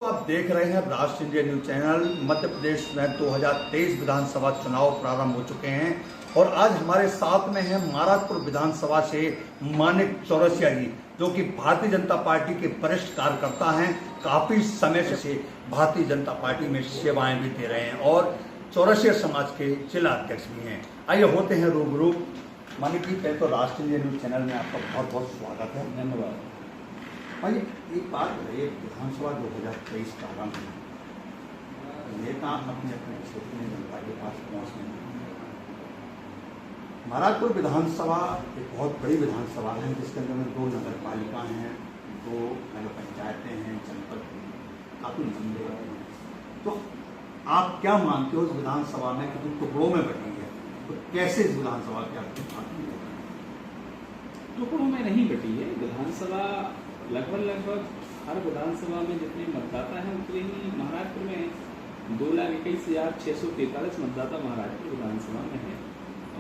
आप देख रहे हैं राष्ट्र India news channel. Madhya Pradesh में 2023 विधानसभा चुनाव प्रारंभ हो चुके हैं और आज हमारे साथ में है महाराजपुर विधानसभा से मानिक चौरसिया जी, जो कि भारतीय जनता पार्टी के वरिष्ठ कार्यकर्ता हैं। काफी समय से भारतीय जनता पार्टी में सेवाएं भी दे रहे हैं और चौरसिया समाज के जिला अध्यक्ष भी हैं। आइए होते हैं रूबरू। मानिक जी, पहले तो राष्ट्र इंडिया न्यूज चैनल में आपका बहुत बहुत स्वागत है। धन्यवाद। भाई, एक बात बताइए, विधानसभा 2023 प्रारंभ है, नेता अपने अपने क्षेत्र में जनता के पास पहुंचने में महाराजपुर विधानसभा एक बहुत बड़ी विधानसभा है, जिसके अंदर में 2 नगर पालिका हैं, 2 नगर पंचायतें हैं, जनपद काफी लंबे हैं। तो आप क्या मानते हो, इस विधानसभा में कितने टुकड़ों में बटी है, तो कैसे इस विधानसभा की आपकी बात है? टुकड़ों में नहीं बटी है विधानसभा। लगभग हर विधानसभा में जितने मतदाता हैं उतने ही महाराष्ट्र में 2,21,643 मतदाता महाराष्ट्र विधानसभा में है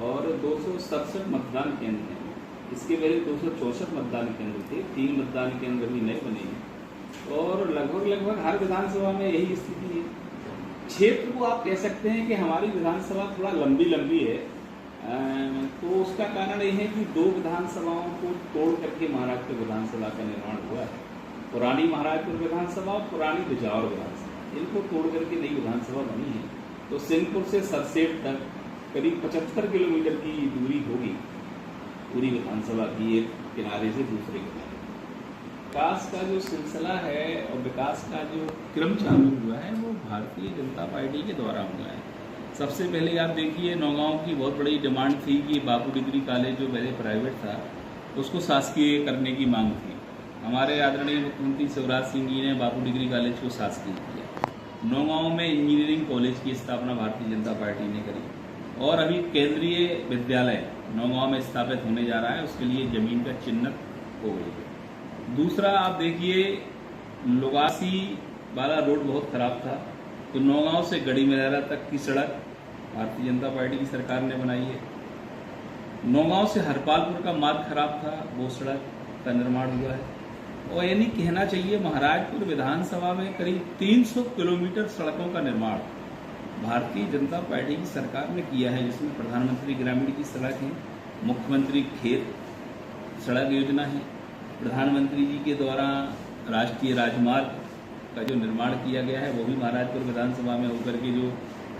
और 267 मतदान केंद्र हैं। इसके पहले 264 मतदान केंद्र थे, 3 मतदान केंद्र भी नए बने हैं और लगभग हर विधानसभा में यही स्थिति है। क्षेत्र को आप कह सकते हैं कि हमारी विधानसभा थोड़ा लंबी है, तो उसका कारण यह है कि 2 विधानसभाओं को तोड़ करके महाराजपुर विधानसभा का निर्माण हुआ है। पुरानी महाराजपुर विधानसभा और पुरानी बिजावर विधानसभा, इनको तोड़ करके नई विधानसभा बनी है। तो सिंहपुर से सरसेट तक करीब 75 किलोमीटर की दूरी होगी पूरी विधानसभा की, एक किनारे से दूसरे किनारे। विकास का जो सिलसिला है और विकास का जो क्रम चालू हुआ है वो भारतीय जनता पार्टी के द्वारा हुआ है। सबसे पहले आप देखिए, नौगांव की बहुत बड़ी डिमांड थी कि बापू डिग्री कॉलेज जो पहले प्राइवेट था उसको शासकीय करने की मांग थी। हमारे आदरणीय मुख्यमंत्री शिवराज सिंह जी ने बापू डिग्री कॉलेज को शासकीय किया। नौगांव में इंजीनियरिंग कॉलेज की स्थापना भारतीय जनता पार्टी ने करी और अभी केंद्रीय विद्यालय नौगांव में स्थापित होने जा रहा है, उसके लिए जमीन का चिन्हित हो गई है। दूसरा आप देखिए, लोगासी वाला रोड बहुत खराब था, तो नौगांव से गढ़ी मलहरा तक की सड़क भारतीय जनता पार्टी की सरकार ने बनाई है। नौगांव से हरपालपुर का मार्ग खराब था, वो सड़क का निर्माण हुआ है। और यानी कहना चाहिए महाराजपुर विधानसभा में करीब 300 किलोमीटर सड़कों का निर्माण भारतीय जनता पार्टी की सरकार ने किया है, जिसमें प्रधानमंत्री ग्रामीण की सड़क है, मुख्यमंत्री खेत सड़क योजना है, प्रधानमंत्री जी के द्वारा राष्ट्रीय राजमार्ग का जो निर्माण किया गया है वो भी महाराजपुर विधानसभा में होकर के जो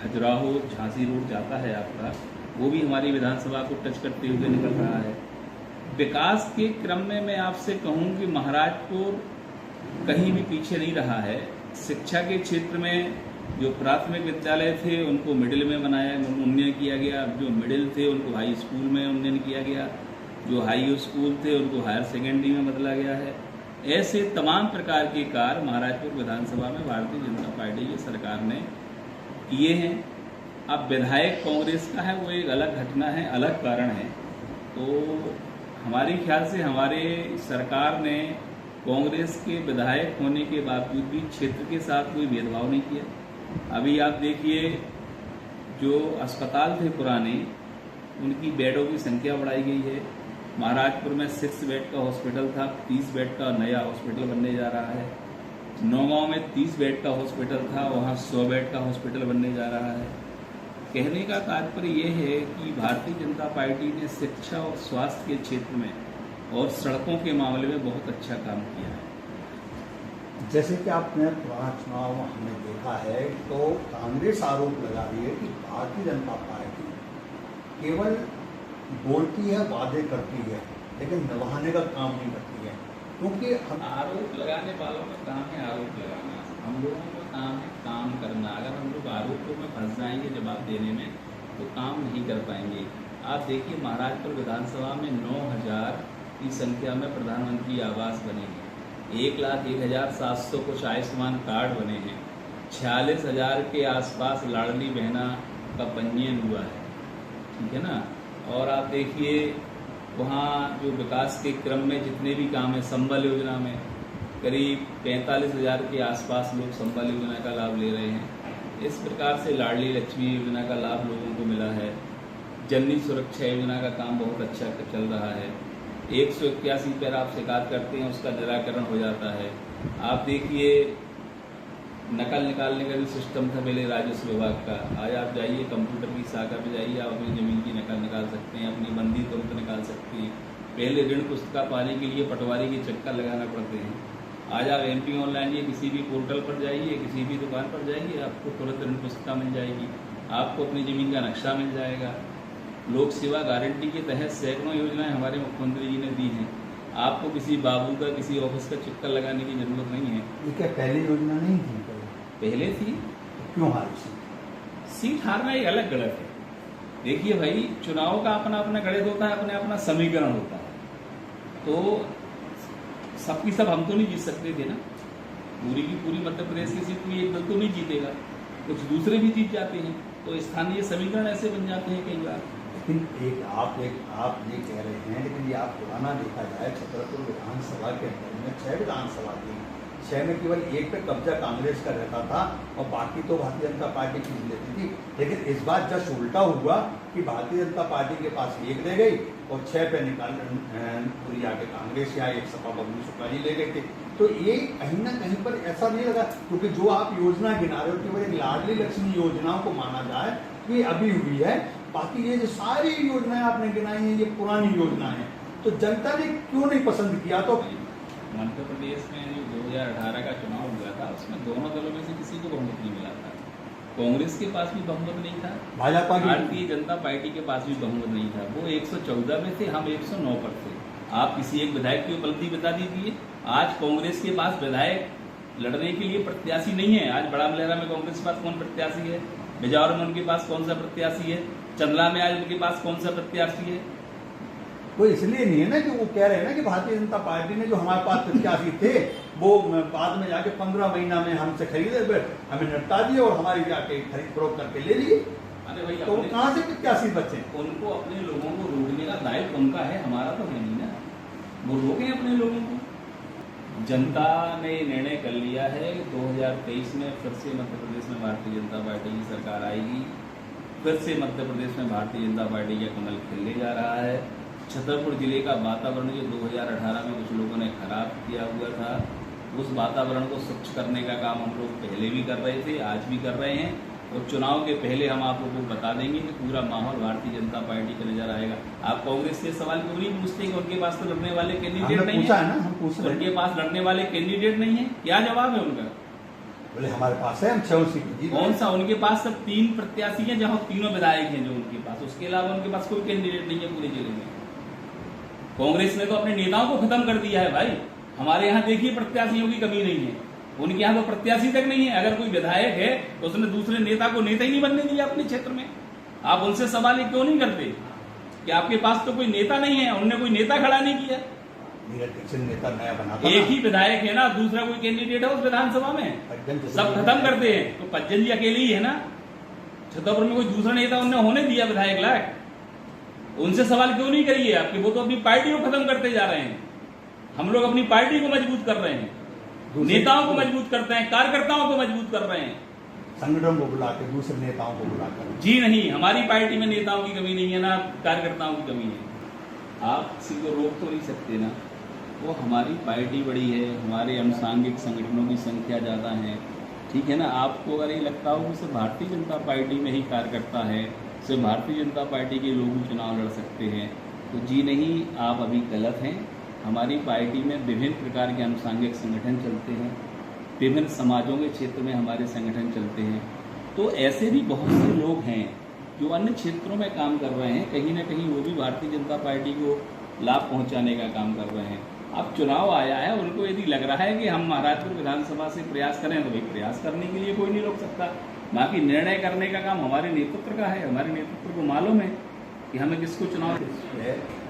खजुराहो झांसी रोड जाता है आपका, वो भी हमारी विधानसभा को टच करते हुए निकल रहा है। विकास के क्रम में मैं आपसे कहूं कि महाराजपुर कहीं भी पीछे नहीं रहा है। शिक्षा के क्षेत्र में जो प्राथमिक विद्यालय थे उनको मिडिल में बनाया, उन्नयन किया गया। जो मिडिल थे उनको हाई स्कूल में उन्नयन किया गया, जो हाई स्कूल थे उनको हायर सेकेंडरी में बदला गया है। ऐसे तमाम प्रकार के कार्य महाराजपुर विधानसभा में भारतीय जनता पार्टी की सरकार ने किए हैं। अब विधायक कांग्रेस का है, वो एक अलग घटना है, अलग कारण है। तो हमारी ख्याल से हमारे सरकार ने कांग्रेस के विधायक होने के बावजूद भी क्षेत्र के साथ कोई भेदभाव नहीं किया। अभी आप देखिए, जो अस्पताल थे पुराने, उनकी बेडों की संख्या बढ़ाई गई है। महाराजपुर में 6 बेड का हॉस्पिटल था, 30 बेड का नया हॉस्पिटल बनने जा रहा है। नौगांव में 30 बेड का हॉस्पिटल था, वहाँ 100 बेड का हॉस्पिटल बनने जा रहा है। कहने का तात्पर्य ये है कि भारतीय जनता पार्टी ने शिक्षा और स्वास्थ्य के क्षेत्र में और सड़कों के मामले में बहुत अच्छा काम किया है। जैसे कि आपने पुराना चुनाव हमने देखा है, तो कांग्रेस आरोप लगा रही है कि भारतीय जनता पार्टी केवल बोलती है, वादे करती है, लेकिन निभाने का काम नहीं करती है। क्योंकि हम आरोप लगाने वालों का काम है आरोप लगाना, हम लोगों का काम है काम करना। अगर हम लोग आरोपों में फंस जाएंगे जवाब देने में, तो काम नहीं कर पाएंगे। आप देखिए, महाराजपुर विधानसभा में 9,000 की संख्या में प्रधानमंत्री आवास बने हैं, 1,01,700 कुछ आयुष्मान कार्ड बने हैं, 46,000 के आसपास लाडली बहना का पंजीयन हुआ है, ठीक है ना। और आप देखिए, वहाँ जो विकास के क्रम में जितने भी काम है, संबल योजना में करीब 45,000 के आसपास लोग संबल योजना का लाभ ले रहे हैं। इस प्रकार से लाडली लक्ष्मी योजना का लाभ लोगों को मिला है। जननी सुरक्षा योजना का काम बहुत अच्छा चल रहा है। 181 पर आप शिकायत करते हैं, उसका निराकरण हो जाता है। आप देखिए, नकल निकालने का जो सिस्टम था पहले राजस्व विभाग का, आज आप जाइए कंप्यूटर की शाखा पे जाइए, आप अपनी ज़मीन की नकल निकाल सकते हैं, अपनी बंदी तुरंत निकाल सकते हैं। पहले ऋण पुस्तिका पाने के लिए पटवारी के चक्कर लगाना पड़ते हैं। आज आप MP ऑनलाइन या किसी भी पोर्टल पर जाइए, किसी भी दुकान पर जाइए, आपको तुरंत ऋण पुस्तिका मिल जाएगी, आपको अपनी ज़मीन का नक्शा मिल जाएगा। लोक सेवा गारंटी के तहत सैकड़ों योजनाएं हमारे मुख्यमंत्री जी ने दी हैं। आपको किसी बाबू का, किसी ऑफिस का चक्कर लगाने की जरूरत नहीं है। ये क्या पहली योजना नहीं थी? पहले थी। क्यों हारी? सीट हारना एक अलग गणित है। देखिए भाई, चुनाव का अपना अपना गणित होता है, अपना अपना समीकरण होता है। तो सबकी सब हम तो नहीं जीत सकते थे ना। पूरी की पूरी मध्य प्रदेश की सीट में एक दल तो नहीं जीतेगा, कुछ दूसरे भी जीत जाते हैं। तो स्थानीय समीकरण ऐसे बन जाते हैं कई बार। लेकिन आप ये कह रहे हैं, लेकिन ये आप पुराना देखा जाए, छतरपुर विधानसभा के अंदर में 6 विधानसभा थी, 6 में केवल एक पे कब्जा कांग्रेस का रहता था और बाकी तो भारतीय जनता पार्टी की लेती थी। लेकिन इस बार जब उल्टा हुआ कि भारतीय जनता पार्टी के पास 1 रह गई और 6 पे निकाल पूरी आके कांग्रेस या एक सपा बबलू शुक्ला जी ले गए थे। तो ये कहीं ना कहीं पर ऐसा नहीं लगा, क्योंकि जो आप योजना गिना रहे हो केवल एक लाडली लक्ष्मी योजनाओं को माना जाए ये अभी हुई है, बाकी ये जो सारी योजनाएं आपने गिनाई हैं ये पुरानी योजना है। तो जनता ने क्यों नहीं पसंद किया? तो मध्य प्रदेश में जो 2018 का चुनाव हुआ था उसमें दोनों दलों में से किसी को बहुमत नहीं मिला था। कांग्रेस के पास भी बहुमत नहीं था, भाजपा भारतीय जनता पार्टी के पास भी बहुमत नहीं था। वो 114 में थे, हम 109 पर थे। आप किसी एक विधायक की उपलब्धि बता दीजिए। आज कांग्रेस के पास विधायक लड़ने के लिए प्रत्याशी नहीं है। आज बड़ा मलहरा में कांग्रेस के पास कौन प्रत्याशी है? बिजौर में उनके पास कौन सा प्रत्याशी है? चंदला में आज उनके पास कौन सा प्रत्याशी है? वो इसलिए नहीं है ना कि वो कह रहे हैं ना कि भारतीय जनता पार्टी ने जो हमारे पास प्रत्याशी थे वो बाद में जाके 15 महीना में हमसे खरीदे, हमें निपटा दिए और हमारी जाके खरीद फरोख्त करके ले लिए। अरे भाई, तो कहाँ से प्रत्याशी बचे? उनको अपने लोगों को रोकने का दायित्व उनका है, हमारा तो है नहीं ना। वो रोकें अपने लोगों को। जनता ने निर्णय कर लिया है 2023 में फिर से मध्य प्रदेश में भारतीय जनता पार्टी की सरकार आएगी। फिर से मध्य प्रदेश में भारतीय जनता पार्टी का कमल खिलने जा रहा है। छतरपुर जिले का वातावरण जो 2018 में कुछ लोगों ने खराब किया हुआ था, उस वातावरण को स्वच्छ करने का काम हम लोग पहले भी कर रहे थे, आज भी कर रहे हैं। और चुनाव के पहले हम आप लोगों को बता देंगे कि पूरा माहौल भारतीय जनता पार्टी का नजर आएगा। आप कांग्रेस से सवाल क्यों नहीं पूछते कि उनके पास तो लड़ने वाले कैंडिडेट नहीं है? उनके पास लड़ने वाले कैंडिडेट नहीं है, क्या जवाब है उनका? बोले हमारे पास है, हम 6 सीट। कौन सा? उनके पास सब 3 प्रत्याशी हैं, जहां तीनों विधायक हैं जो उनके पास। उसके अलावा उनके पास कोई कैंडिडेट नहीं है पूरे जिले में। कांग्रेस ने तो अपने नेताओं को खत्म कर दिया है भाई। हमारे यहाँ देखिए प्रत्याशियों की कमी नहीं है, उनके यहाँ तो प्रत्याशी तक नहीं है। अगर कोई विधायक है तो उसने दूसरे नेता को नेता ही नहीं बनने दिया अपने क्षेत्र में। आप उनसे सवाल क्यों नहीं करते कि आपके पास तो कोई नेता नहीं है, उनने कोई नेता खड़ा नहीं किया? नेता नया बना, एक ही विधायक है ना, दूसरा कोई कैंडिडेट है उस विधानसभा में? सब खत्म करते हैं। तो पज्जन जी अकेले ही है ना छतरपुर में, कोई दूसरा नेता उनने होने दिया विधायक लायक? उनसे सवाल क्यों नहीं करिए आपके? वो तो अपनी पार्टी को खत्म करते जा रहे हैं। हम लोग अपनी पार्टी को मजबूत कर रहे हैं, नेताओं को मजबूत करते हैं, कार्यकर्ताओं को मजबूत कर रहे हैं। संगठन को बुला के, दूसरे नेताओं को बुलाकर। जी नहीं, हमारी पार्टी में नेताओं की कमी नहीं है ना कार्यकर्ताओं की कमी है। आप किसी को रोक तो नहीं सकते ना। वो हमारी पार्टी बड़ी है, हमारे अनुसांगिक संगठनों की संख्या ज़्यादा है, ठीक है ना। आपको अगर ये लगता हो कि सिर्फ भारतीय जनता पार्टी में ही कार्यकर्ता है, सिर्फ भारतीय जनता पार्टी के लोग ही चुनाव लड़ सकते हैं, तो जी नहीं, आप अभी गलत हैं। हमारी पार्टी में विभिन्न प्रकार के अनुसांगिक संगठन चलते हैं, विभिन्न समाजों के क्षेत्र में हमारे संगठन चलते हैं। तो ऐसे भी बहुत से लोग हैं जो अन्य क्षेत्रों में काम कर रहे हैं, कहीं ना कहीं वो भी भारतीय जनता पार्टी को लाभ पहुंचाने का काम कर रहे हैं। अब चुनाव आया है, उनको यदि लग रहा है कि हम महाराजपुर विधानसभा से प्रयास करें तो भाई प्रयास करने के लिए कोई नहीं रोक सकता। बाकी निर्णय करने का काम हमारे नेतृत्व का है। हमारे नेतृत्व को मालूम है कि हमें किसको चुनाव।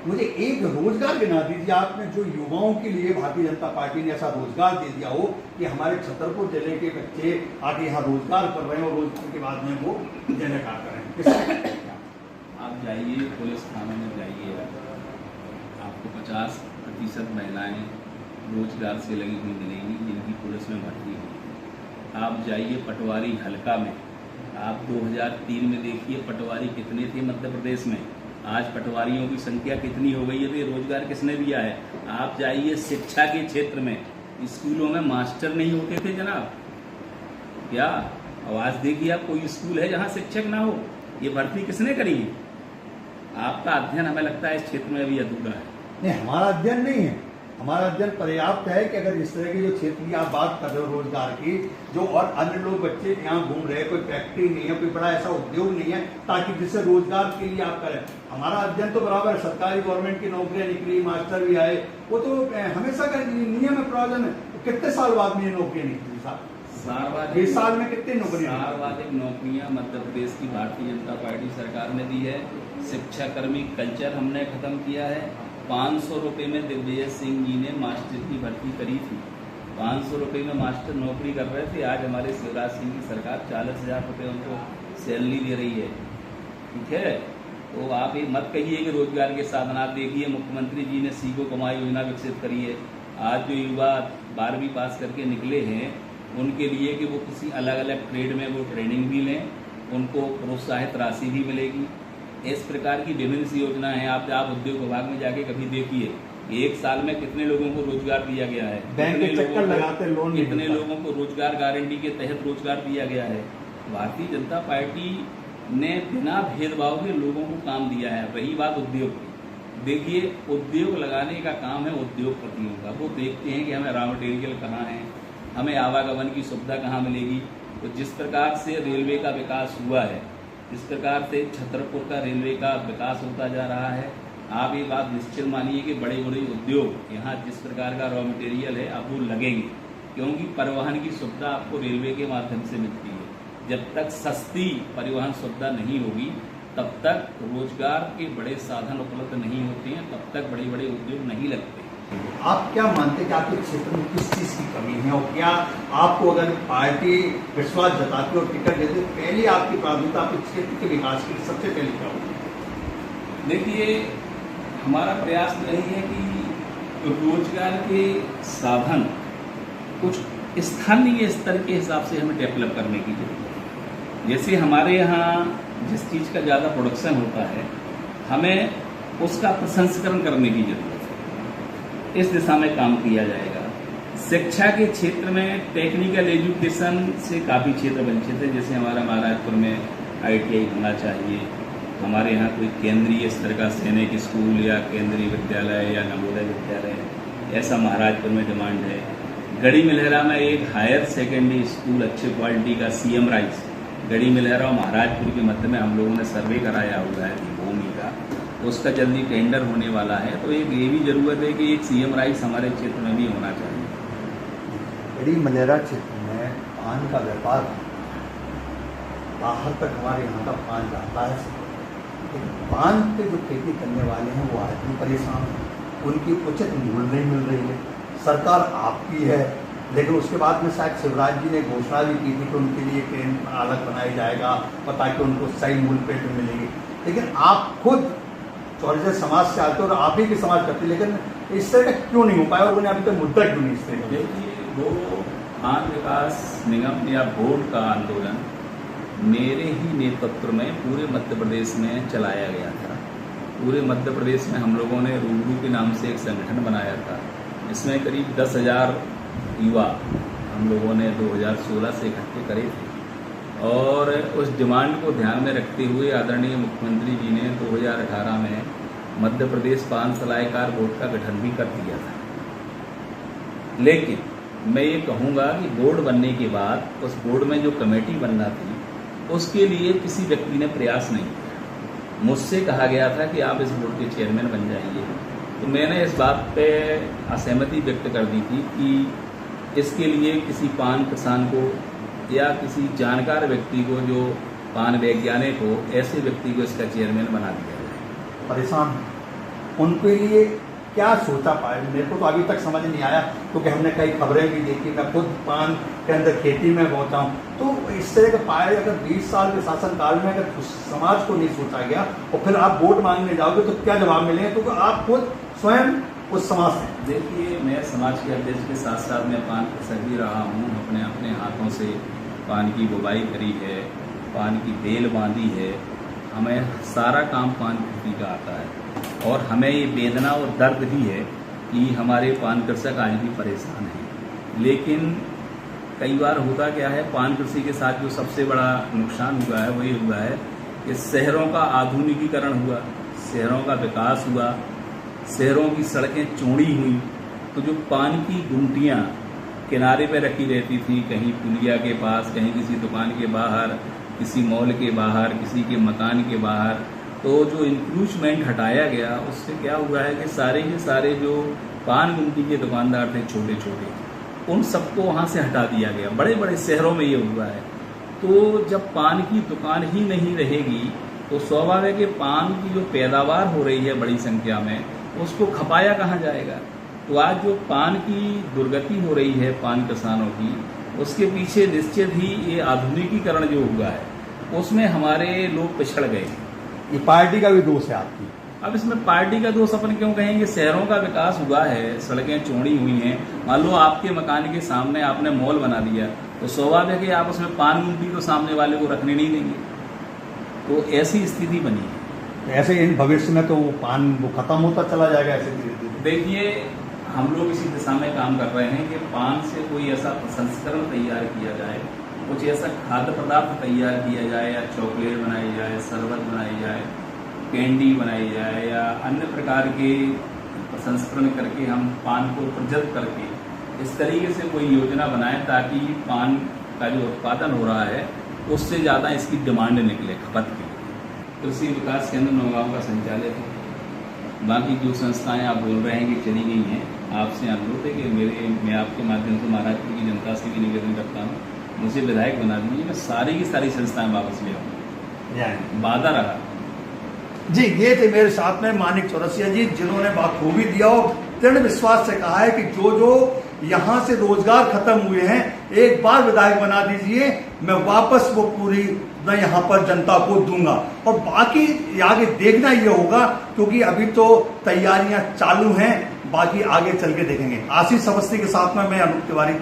मुझे एक रोजगार गिना दीजिए आपने जो युवाओं के लिए भारतीय जनता पार्टी ने ऐसा रोजगार दे दिया हो कि हमारे छतरपुर जिले के बच्चे आगे यहाँ रोजगार कर रहे हैं और रोजगार के बाद में वो जयकार कर रहे हैं। आप जाइए पुलिस थाने में जाइए, आपको 50% महिलाएं रोजगार से लगी हुई मिलेंगी जिनकी पुलिस में भर्ती हुई। आप जाइए पटवारी हल्का में, आप 2003 में देखिए पटवारी कितने थे मध्य प्रदेश में, आज पटवारियों की संख्या कितनी हो गई है, तो रोजगार किसने दिया है? आप जाइए शिक्षा के क्षेत्र में, स्कूलों में मास्टर नहीं होते थे जनाब, क्या आवाज देखिए आप, कोई स्कूल है जहाँ शिक्षक ना हो? ये भर्ती किसने करी है? आपका अध्ययन हमें लगता है इस क्षेत्र में अभी अधूरा है। नहीं, हमारा अध्ययन नहीं है, हमारा अध्ययन पर्याप्त है कि अगर इस तरह के जो क्षेत्र की आप बात कर रहे हो रोजगार की, जो और अन्य लोग बच्चे यहाँ घूम रहे हैं, कोई फैक्ट्री नहीं है, कोई बड़ा ऐसा उद्योग नहीं है ताकि जिससे रोजगार के लिए आप करें। हमारा अध्ययन तो बराबर है, सरकारी गवर्नमेंट की नौकरियां निकली, मास्टर भी आए, वो तो हमेशा का नियम है, प्रयोजन है। तो कितने साल बाद में ये नौकरियां निकली साहब? 20 साल में कितनी नौकरियां? सार्वजनिक नौकरियां मध्य प्रदेश की भारतीय जनता पार्टी सरकार ने दी है। शिक्षा कर्मी कल्चर हमने खत्म किया है। 500 रुपये में दिग्विजय सिंह जी ने मास्टर की भर्ती करी थी। 500 रुपये में मास्टर नौकरी कर रहे थे। आज हमारे शिवराज सिंह की सरकार 40,000 रुपये उनको सैलरी दे रही है। ठीक है, तो आप ये मत कहिए कि रोजगार के साधन। आप देखिए मुख्यमंत्री जी ने सीखो कमाई योजना विकसित करी है। आज जो युवा 12वीं पास करके निकले हैं उनके लिए कि वो किसी अलग अलग ट्रेड में वो ट्रेनिंग भी लें, उनको प्रोत्साहित राशि भी मिलेगी। इस प्रकार की विभिन्न सी योजना है। आप उद्योग विभाग में जाके कभी देखिए, एक साल में कितने लोगों को रोजगार दिया गया है, बैंक के चक्कर लगाते लोन, कितने लोगों को रोजगार गारंटी के तहत रोजगार दिया गया है। भारतीय जनता पार्टी ने बिना भेदभाव के लोगों को काम दिया है। रही बात उद्योग की, देखिए उद्योग लगाने का काम है उद्योगपतियों का। वो देखते हैं कि हमें रॉ मटेरियल कहाँ है, हमें आवागमन की सुविधा कहाँ मिलेगी। तो जिस प्रकार से रेलवे का विकास हुआ है, जिस प्रकार से छतरपुर का रेलवे का विकास होता जा रहा है, आप ये बात निश्चित मानिए कि बड़े बड़े उद्योग यहाँ जिस प्रकार का रॉ मटेरियल है अब वो लगेंगे, क्योंकि परिवहन की सुविधा आपको रेलवे के माध्यम से मिलती है। जब तक सस्ती परिवहन सुविधा नहीं होगी तब तक रोजगार के बड़े साधन उपलब्ध नहीं होते हैं, तब तक बड़े बड़े उद्योग नहीं लगते। आप क्या मानते हैं कि आपके क्षेत्र में किस चीज़ की कमी है, और क्या आपको अगर पार्टी विश्वास जताती और टिकट देती तो पहले आपकी प्राथमिकता आपके क्षेत्र के विकास के लिए सबसे पहले क्या होगी? देखिए, हमारा प्रयास यही है कि रोजगार के साधन कुछ स्थानीय स्तर के हिसाब से हमें डेवलप करने की जरूरत है। जैसे हमारे यहाँ जिस चीज़ का ज़्यादा प्रोडक्शन होता है, हमें उसका प्रसंस्करण करने की जरूरत है। इस दिशा में काम किया जाएगा। शिक्षा के क्षेत्र में टेक्निकल एजुकेशन से काफ़ी क्षेत्र वंचित है। जैसे हमारा महाराजपुर में ITI होना चाहिए, हमारे यहाँ कोई केंद्रीय स्तर का सैनिक स्कूल या केंद्रीय विद्यालय या नवोदय विद्यालय, ऐसा महाराजपुर में डिमांड है। गढ़ी मिलहरा में एक हायर सेकेंडरी स्कूल अच्छे क्वालिटी का CM राइस, गढ़ी मिलहरा और महाराजपुर के मध्य में हम लोगों ने सर्वे कराया हुआ है भूमि का, उसका जल्दी टेंडर होने वाला है। तो एक ये भी जरूरत है कि एक CM राइस हमारे क्षेत्र में भी होना चाहिए। गढ़ी मिलहरा क्षेत्र में पान का व्यापार बाहर तक हमारे यहाँ का पान जाता है, लेकिन पान के जो खेती करने वाले हैं वो आज भी परेशान हैं, उनकी उचित मूल्य नहीं मिल रही है। सरकार आपकी है, लेकिन उसके बाद में शायद शिवराज जी ने घोषणा भी की थी कि उनके लिए ट्रेन अलग बनाई जाएगा और ताकि उनको सही मूल्य पे मिलेगी। लेकिन आप खुद चौरसिया समाज से आते हो और आप ही की समाज करते, लेकिन इस तरह का क्यों नहीं हो पाया और उन्हें अभी तक मुद्दा क्यों नहीं इस तरह? देखिए, वो खान विकास निगम या बोर्ड का आंदोलन मेरे ही नेतृत्व में पूरे मध्य प्रदेश में चलाया गया था। पूरे मध्य प्रदेश में हम लोगों ने रूबरू के नाम से एक संगठन बनाया था। इसमें करीब 10,000 युवा हम लोगों ने 2016 से इकट्ठे करे थे, और उस डिमांड को ध्यान में रखते हुए आदरणीय मुख्यमंत्री जी ने 2018 में मध्य प्रदेश पान सलाहकार बोर्ड का गठन भी कर दिया था। लेकिन मैं ये कहूँगा कि बोर्ड बनने के बाद उस बोर्ड में जो कमेटी बनना थी उसके लिए किसी व्यक्ति ने प्रयास नहीं किया। मुझसे कहा गया था कि आप इस बोर्ड के चेयरमैन बन जाइए, तो मैंने इस बात पे असहमति व्यक्त कर दी थी कि इसके लिए किसी पान किसान को या किसी जानकार व्यक्ति को, जो पान वैज्ञानिक हो, ऐसे व्यक्ति को इसका चेयरमैन बना दिया जाए। परेशान उनके लिए क्या सोचा पाए, मेरे को तो अभी तक समझ नहीं आया, क्योंकि हमने कई खबरें भी देखी, मैं खुद पान के अंदर खेती में पहुंचा हूँ। तो इस तरह के पाए अगर 20 साल के शासनकाल में अगर समाज को नहीं सोचा गया और फिर आप वोट मांगने जाओगे तो क्या जवाब मिलेंगे, क्योंकि आप खुद स्वयं उस समाज से। देखिए, मैं समाज के अध्यक्ष के साथ साथ मैं पान कृषक भी रहा हूँ। अपने अपने हाथों से पान की बुवाई करी है, पान की बेल बांधी है, हमें सारा काम पान खेती का आता है। और हमें ये वेदना और दर्द भी है कि हमारे पान कृषक आज भी परेशान हैं। लेकिन कई बार होता क्या है, पान कृषि के साथ जो सबसे बड़ा नुकसान हुआ है वो ये हुआ है कि शहरों का आधुनिकीकरण हुआ, शहरों का विकास हुआ, शहरों की सड़कें चौड़ी हुई, तो जो पान की गुमटियाँ किनारे पे रखी रहती थी, कहीं पुलिया के पास, कहीं किसी दुकान के बाहर, किसी मॉल के बाहर, किसी के मकान के बाहर, तो जो इंक्रूचमेंट हटाया गया उससे क्या हुआ है कि सारे के सारे जो पान गुमटी के दुकानदार थे छोटे छोटे, उन सबको वहाँ से हटा दिया गया। बड़े बड़े शहरों में ये हुआ है। तो जब पान की दुकान ही नहीं रहेगी तो स्वाभाविक है कि पान की जो पैदावार हो रही है बड़ी संख्या में, उसको खपाया कहाँ जाएगा। तो आज जो पान की दुर्गति हो रही है पान किसानों की, उसके पीछे निश्चित ही ये आधुनिकीकरण जो हुआ है उसमें हमारे लोग पिछड़ गए। ये पार्टी का भी दोष है आपकी। अब इसमें पार्टी का दोष अपन क्यों कहेंगे, शहरों का विकास हुआ है, सड़कें चौड़ी हुई हैं। मान लो आपके मकान के सामने आपने मॉल बना दिया तो स्वाभाविक है कि आप उसमें पान गुमटी तो सामने वाले को रखने नहीं देंगे। तो ऐसी स्थिति बनी है। ऐसे इन भविष्य में तो वो पान वो खत्म होता चला जाएगा ऐसे धीरे धीरे। देखिए, हम लोग इसी दिशा में काम कर रहे हैं कि पान से कोई ऐसा प्रसंस्करण तैयार किया जाए, कुछ ऐसा खाद्य पदार्थ तैयार किया जाए, या चॉकलेट बनाई जाए, शरबत बनाई जाए, कैंडी बनाई जाए, या अन्य प्रकार के प्रसंस्करण करके हम पान को प्रजत करके इस तरीके से कोई योजना बनाए ताकि पान का जो उत्पादन हो रहा है उससे ज़्यादा इसकी डिमांड निकले खपत के लिए। कृषि विकास केंद्र नौगांव का संचालक है। बाकी जो संस्थाएं आप बोल रहे हैं कि चली गई हैं, आपसे अनुरोध है कि मैं आपके माध्यम से महाराजपुर की जनता से भी निवेदन करता हूँ, मुझे विधायक बना दीजिए, मैं सारी की सारी संस्थाएं वापस ले आऊँ। वादा रहा जी। ये थे मेरे साथ में मानिक चौरसिया जी, जिन्होंने बाखूबी दिया और दृढ़ विश्वास से कहा है कि जो जो यहाँ से रोजगार खत्म हुए हैं एक बार विधायक बना दीजिए, मैं वापस वो पूरी मैं यहाँ पर जनता को दूंगा। और बाकी आगे देखना ये होगा, क्योंकि अभी तो तैयारियां चालू हैं, बाकी आगे चल के देखेंगे। आशीष अवस्थी के साथ में मैं अनूप तिवारी।